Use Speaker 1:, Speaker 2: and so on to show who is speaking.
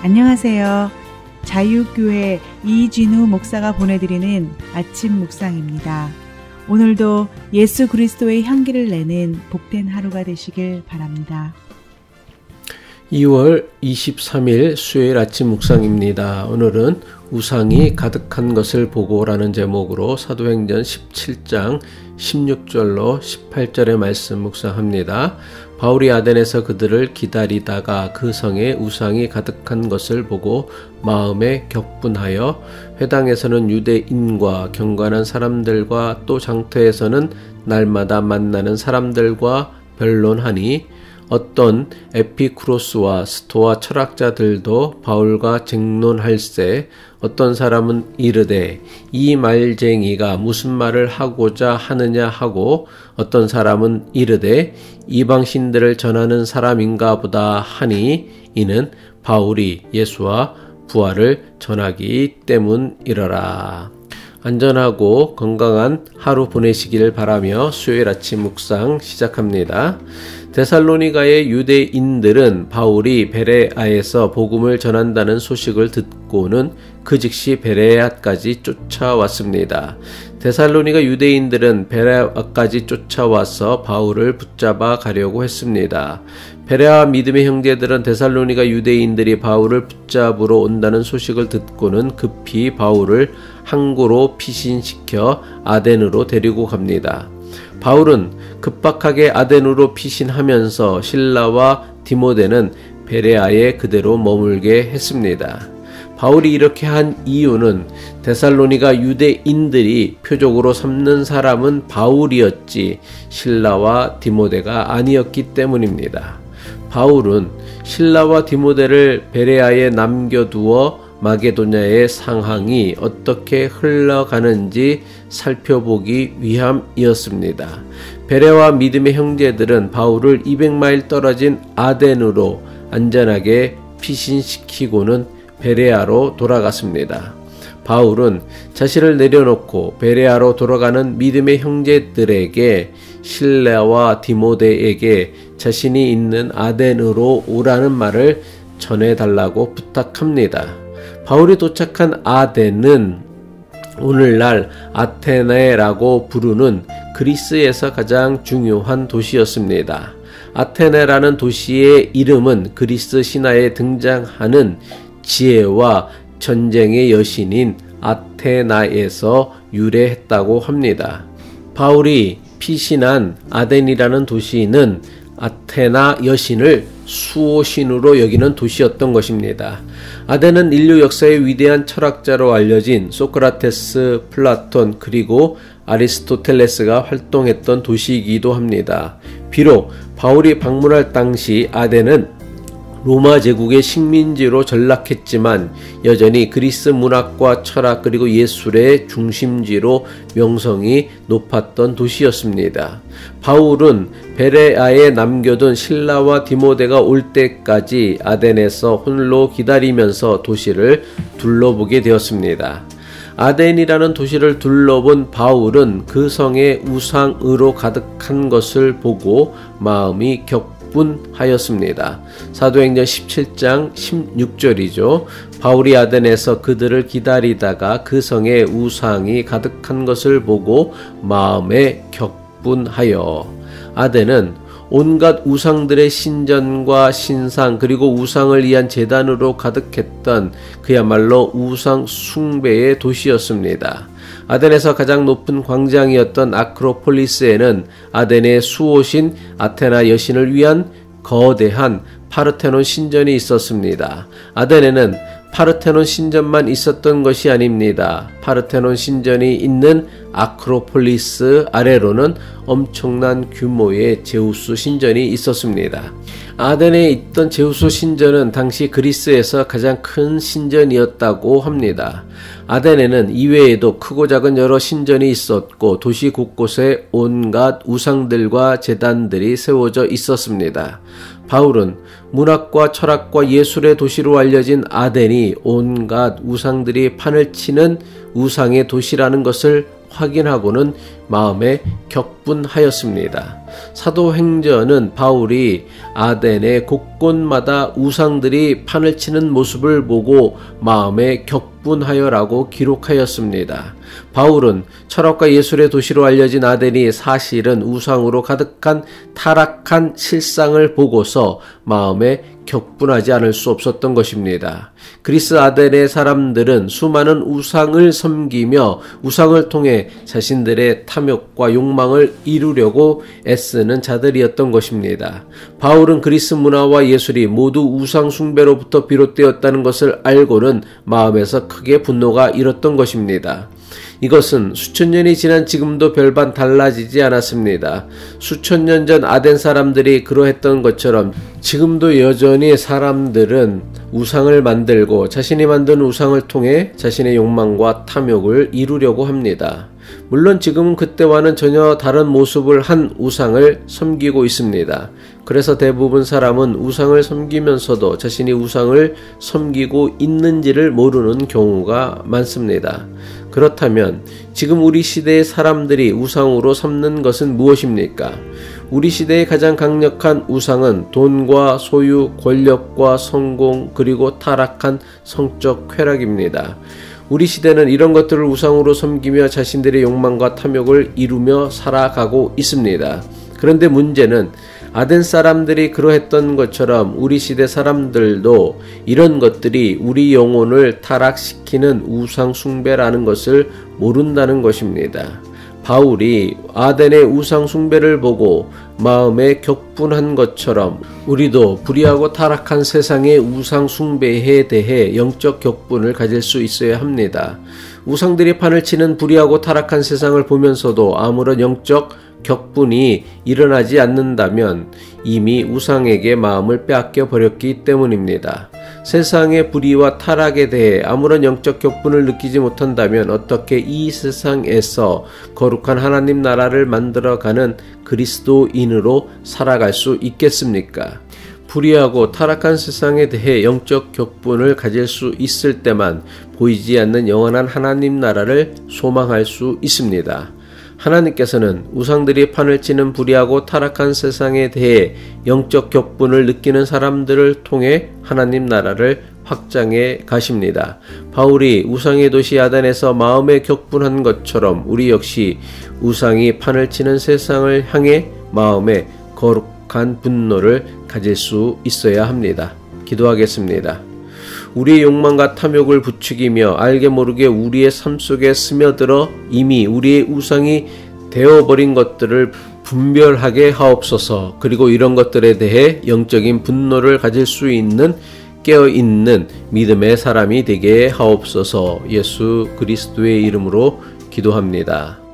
Speaker 1: 안녕하세요. 자유교회 이진우 목사가 보내드리는 아침 묵상입니다. 오늘도 예수 그리스도의 향기를 내는 복된 하루가 되시길 바랍니다.
Speaker 2: 2월 23일 수요일 아침 묵상입니다. 오늘은 우상이 가득한 것을 보고라는 제목으로 사도행전 17장 16절로 18절의 말씀 묵상합니다. 바울이 아덴에서 그들을 기다리다가 그 성에 우상이 가득한 것을 보고 마음에 격분하여 회당에서는 유대인과 경건한 사람들과 또 장터에서는 날마다 만나는 사람들과 변론하니 어떤 에피쿠로스와 스토아 철학자들도 바울과 쟁론할세 어떤 사람은 이르되 이 말쟁이가 무슨 말을 하고자 하느냐 하고 어떤 사람은 이르되 이방신들을 전하는 사람인가 보다 하니 이는 바울이 예수와 부활을 전하기 때문이러라. 안전하고 건강한 하루 보내시기를 바라며 수요일 아침 묵상 시작합니다. 데살로니가의 유대인들은 바울이 베레아에서 복음을 전한다는 소식을 듣고는 그 즉시 베레아까지 쫓아왔습니다. 데살로니가 유대인들은 베레아까지 쫓아와서 바울을 붙잡아 가려고 했습니다. 베레아 믿음의 형제들은 데살로니가 유대인들이 바울을 붙잡으러 온다는 소식을 듣고는 급히 바울을 항구로 피신시켜 아덴으로 데리고 갑니다. 바울은 급박하게 아덴으로 피신하면서 실라와 디모데는 베레아에 그대로 머물게 했습니다. 바울이 이렇게 한 이유는 데살로니가 유대인들이 표적으로 삼는 사람은 바울이었지 실라와 디모데가 아니었기 때문입니다. 바울은 실라와 디모데를 베레아에 남겨두어 마게도냐의 상황이 어떻게 흘러가는지 살펴보기 위함이었습니다. 베레와 믿음의 형제들은 바울을 200마일 떨어진 아덴으로 안전하게 피신시키고는 베레아로 돌아갔습니다. 바울은 자신을 내려놓고 베레아로 돌아가는 믿음의 형제들에게 실라와 디모데에게 자신이 있는 아덴으로 오라는 말을 전해달라고 부탁합니다. 바울이 도착한 아덴은 오늘날 아테네라고 부르는 그리스에서 가장 중요한 도시였습니다. 아테네라는 도시의 이름은 그리스 신화에 등장하는 지혜와 전쟁의 여신인 아테나에서 유래했다고 합니다. 바울이 피신한 아덴이라는 도시는 아테나 여신을 수호신으로 여기는 도시였던 것입니다. 아덴은 인류 역사의 위대한 철학자로 알려진 소크라테스, 플라톤 그리고 아리스토텔레스가 활동했던 도시이기도 합니다. 비록 바울이 방문할 당시 아덴은 로마 제국의 식민지로 전락했지만 여전히 그리스 문학과 철학 그리고 예술의 중심지로 명성이 높았던 도시였습니다. 바울은 베레아에 남겨둔 실라와 디모데가 올 때까지 아덴에서 홀로 기다리면서 도시를 둘러보게 되었습니다. 아덴이라는 도시를 둘러본 바울은 그 성에 우상으로 가득한 것을 보고 마음이 격분하였습니다. 사도행전 17장 16절이죠. 바울이 아덴에서 그들을 기다리다가 그 성에 우상이 가득한 것을 보고 마음에 격분하여. 아덴은 온갖 우상들의 신전과 신상 그리고 우상을 위한 제단으로 가득했던 그야말로 우상 숭배의 도시였습니다. 아덴에서 가장 높은 광장이었던 아크로폴리스에는 아덴의 수호신 아테나 여신을 위한 거대한 파르테논 신전이 있었습니다. 아덴에는 파르테논 신전만 있었던 것이 아닙니다. 파르테논 신전이 있는 아크로폴리스 아래로는 엄청난 규모의 제우스 신전이 있었습니다. 아덴에 있던 제우스 신전은 당시 그리스에서 가장 큰 신전이었다고 합니다. 아덴에는 이외에도 크고 작은 여러 신전이 있었고 도시 곳곳에 온갖 우상들과 제단들이 세워져 있었습니다. 바울은 문학과 철학과 예술의 도시로 알려진 아덴이 온갖 우상들이 판을 치는 우상의 도시라는 것을 확인하고는 마음에 격분하였습니다. 사도행전은 바울이 아덴의 곳곳마다 우상들이 판을 치는 모습을 보고 마음에 격분하여라고 기록하였습니다. 바울은 철학과 예술의 도시로 알려진 아덴이 사실은 우상으로 가득한 타락한 실상을 보고서 마음에 격분하지 않을 수 없었던 것입니다. 그리스 아덴의 사람들은 수많은 우상을 섬기며 우상을 통해 자신들의 탐욕과 욕망을 이루려고 애쓰는 자들이었던 것입니다. 바울은 그리스 문화와 예술이 모두 우상 숭배로부터 비롯되었다는 것을 알고는 마음에서 크게 분노가 일었던 것입니다. 이것은 수천 년이 지난 지금도 별반 달라지지 않았습니다. 수천 년 전 아덴 사람들이 그러했던 것처럼 지금도 여전히 사람들은 우상을 만들고 자신이 만든 우상을 통해 자신의 욕망과 탐욕을 이루려고 합니다. 물론 지금은 그때와는 전혀 다른 모습을 한 우상을 섬기고 있습니다. 그래서 대부분 사람은 우상을 섬기면서도 자신이 우상을 섬기고 있는지를 모르는 경우가 많습니다. 그렇다면 지금 우리 시대의 사람들이 우상으로 삼는 것은 무엇입니까? 우리 시대의 가장 강력한 우상은 돈과 소유, 권력과 성공, 그리고 타락한 성적 쾌락입니다. 우리 시대는 이런 것들을 우상으로 섬기며 자신들의 욕망과 탐욕을 이루며 살아가고 있습니다. 그런데 문제는 아덴 사람들이 그러했던 것처럼 우리 시대 사람들도 이런 것들이 우리 영혼을 타락시키는 우상 숭배라는 것을 모른다는 것입니다. 바울이 아덴의 우상 숭배를 보고 마음에 격분한 것처럼 우리도 불의하고 타락한 세상의 우상 숭배에 대해 영적 격분을 가질 수 있어야 합니다. 우상들이 판을 치는 불의하고 타락한 세상을 보면서도 아무런 영적 격분이 일어나지 않는다면 이미 우상에게 마음을 빼앗겨 버렸기 때문입니다. 세상의 불의와 타락에 대해 아무런 영적 격분을 느끼지 못한다면 어떻게 이 세상에서 거룩한 하나님 나라를 만들어가는 그리스도인으로 살아갈 수 있겠습니까? 불의하고 타락한 세상에 대해 영적 격분을 가질 수 있을 때만 보이지 않는 영원한 하나님 나라를 소망할 수 있습니다. 하나님께서는 우상들이 판을 치는 불의하고 타락한 세상에 대해 영적 격분을 느끼는 사람들을 통해 하나님 나라를 확장해 가십니다. 바울이 우상의 도시 아덴에서 마음에 격분한 것처럼 우리 역시 우상이 판을 치는 세상을 향해 마음에 거룩한 분노를 가질 수 있어야 합니다. 기도하겠습니다. 우리의 욕망과 탐욕을 부추기며 알게 모르게 우리의 삶 속에 스며들어 이미 우리의 우상이 되어버린 것들을 분별하게 하옵소서. 그리고 이런 것들에 대해 영적인 분노를 가질 수 있는 깨어있는 믿음의 사람이 되게 하옵소서. 예수 그리스도의 이름으로 기도합니다.